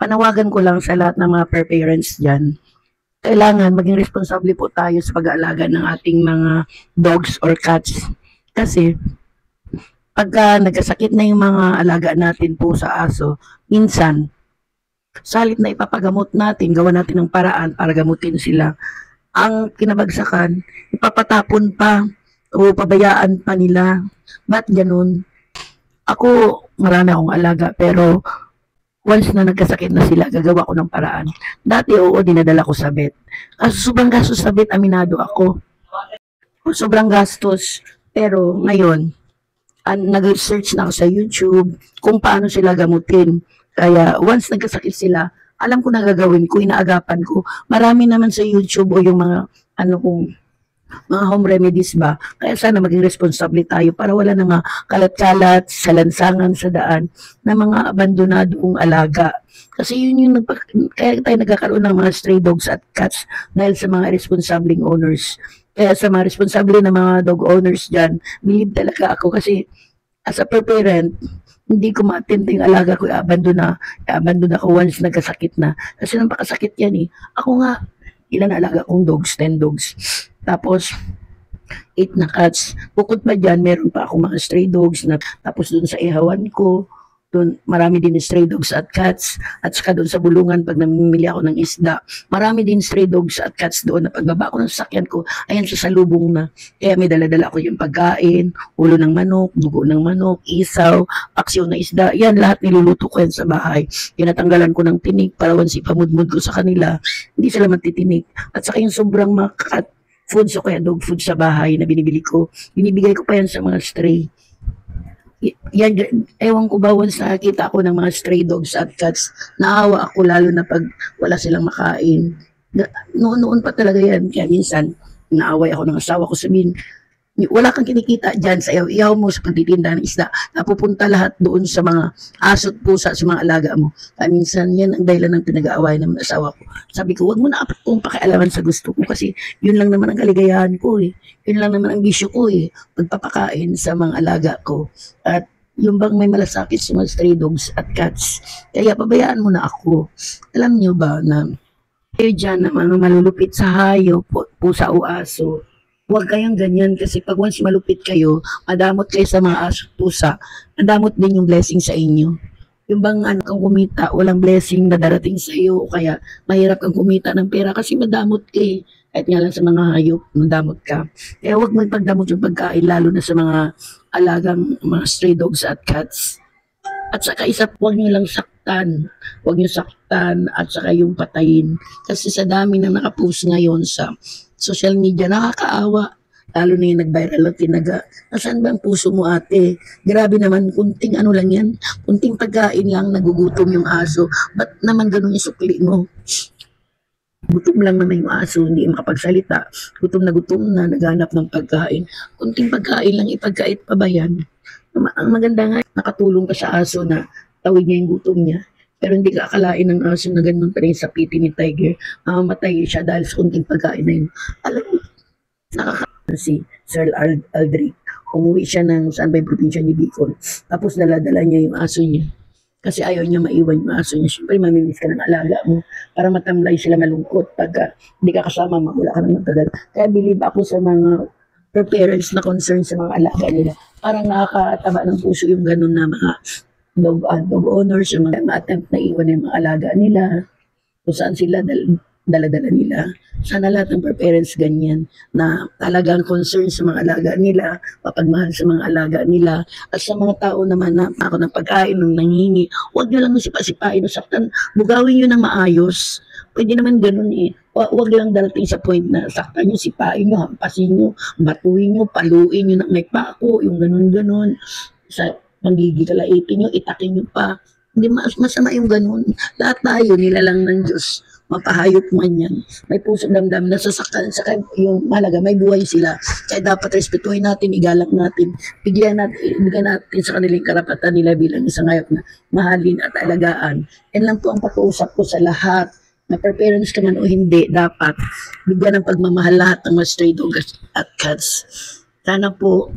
panawagan ko lang sa lahat ng mga parents dyan, kailangan maging responsable po tayo sa pag-aalaga ng ating mga dogs or cats. Kasi, pagka nagkasakit na yung mga alaga natin po sa aso, minsan, salit na ipapagamot natin, gawa natin ng paraan para gamutin sila. Ang kinabagsakan, ipapatapon pa o pabayaan pa nila. Ba't ganun? Ako, marami akong alaga, pero once na nagkasakit na sila, gagawa ko ng paraan. Dati, oo, dinadala ko sa vet. Sobrang gastos sa vet, aminado ako. Sobrang gastos. Pero ngayon, nag-search na ako sa YouTube kung paano sila gamutin. Kaya once nagkasakit sila, alam ko na gagawin ko, inaagapan ko. Marami naman sa YouTube o yung mga mga home remedies ba. Kaya sana maging responsable tayo para wala na mga kalat-kalat sa lansangan, sa daan na mga abandonadong alaga. Kasi yun yung kaya tayo nagkakaroon ng mga stray dogs at cats dahil sa mga responsibleng owners. Kaya sa mga responsable na mga dog owners dyan, believe talaga ako kasi as a parent, hindi ko ma-attend yung alaga ko, i-abandon ako once nagkasakit na. Kasi napakasakit yan eh. Ako nga, ilan alaga kong dogs, 10 dogs. Tapos, 8 na cats. Bukod pa dyan, meron pa ako mga stray dogs na tapos dun sa ihawan ko, doon marami din stray dogs at cats. At saka doon sa bulungan, pag namimili ako ng isda, marami din stray dogs at cats doon na pagbaba ko ng sasakyan ko, ayan sa salubong na. Kaya may dala-dala ko yung pagkain, ulo ng manok, dugo ng manok, isaw, paksiw na isda. Yan, lahat niluluto ko yan sa bahay. Tinatanggalan ko ng tinik para once ipamudmud ko sa kanila, hindi sila matitinik. At saka yung sobrang mga cat foods o kaya dog food sa bahay na binibili ko, binibigay ko pa yan sa mga stray. Yan, ewan ko ba once nakakita ako ng mga stray dogs at cats, naawa ako lalo na pag wala silang makain. Noon pa talaga yan, kaya minsan naaway ako ng asawa ko, sabihin, wala kang kinikita dyan sa iyaw mo sa pagtitinda ng isda, napupunta lahat doon sa mga aso at pusa sa mga alaga mo. Kaya minsan yan ang dahilan ng pinag-aaway ng asawa ko. Sabi ko, wag mo na akong pakialaman sa gusto ko kasi yun lang naman ang kaligayahan ko eh. Yun lang naman ang bisyo ko eh, pagpapakain sa mga alaga ko. At yung bang may malasakit sa mga stray dogs at cats, kaya pabayaan mo na ako. Alam nyo ba na kayo dyan na malulupit sa hayop, pusa o aso, huwag kayong ganyan kasi pag once malupit kayo, madamot kayo sa mga aso at pusa, madamot din yung blessing sa inyo. Yung bang kang kumita, walang blessing na darating sa iyo, o kaya mahirap kang kumita ng pera kasi madamot ka eh. Kahit nga lang sa mga hayop, madamot ka. Kaya huwag magpagdamot yung pagkain, lalo na sa mga alagang mga stray dogs at cats. At saka isa, huwag nyo lang saktan. Huwag nyo saktan at saka yung patayin. Kasi sa dami na nakapost ngayon sa social media, nakakaawa. Lalo na yung nag-viral ng tinaga. Nasaan ba ang puso mo ate? Grabe naman, kunting ano lang yan. Kunting pagkain lang, nagugutom yung aso. Ba't naman ganun yung sukli mo? Gutom lang naman yung aso, hindi makapagsalita. Gutom na, naghanap ng pagkain. Kunting pagkain lang, ipagkait pa ba yan? Ang maganda nga, nakatulong ka sa aso na tawid niya yung gutom niya. Pero hindi ka akalain ng aso na ganun pa rin sa piti ni Tiger. Mamatay siya dahil sa kunting pagkain na yun. Alam mo, si Sir Aldrich, umuwi siya ng saan ba yung probinsya ni Bicol. Tapos dala-dala niya yung aso niya. Kasi ayaw niya maiwan yung aso niya. Siyempre, mamimiss ka ng alaga mo para matamlay sila malungkot pag hindi ka kasama, mawala ka ng matagal. Kaya believe ako sa mga parents na concern sa mga alaga nila. Parang nakakataba ng puso yung ganun na mga dog owners, yung mga ma-attempt na iwan yung mga alaga nila. Kung saan sila dala-dala nila. Sana lahat ng parents ganyan na talagang concern sa mga alaga nila, mapagmahal sa mga alaga nila, at sa mga tao naman na ako ng pagkain nung nanghingi, huwag nyo lang sipa-sipain o saktan, bugawin nyo ng maayos. Pwede naman ganun eh. Huwag lang darating sa point na saktan nyo, sipain nyo, hampasin nyo, batuin nyo, paluin nyo na may pako, yung ganun-ganun. Sa panggigilaitin nyo, itakin nyo pa. Hindi masama yung ganun. Lahat tayo, nilalang ng Diyos. Mapahayop man yan. May puso damdam na sasaktan. Saka yung malaga, may buhay sila. Kaya dapat respetuhin natin, igalang natin. Bigyan natin sa kanilang karapatan nila bilang isang hayop na mahalin at alagaan. Yan lang po ang pag-uusap ko sa lahat. Na parents ka man o hindi, dapat bigyan ng pagmamahal lahat ng mga stray dogs at cats. Sana po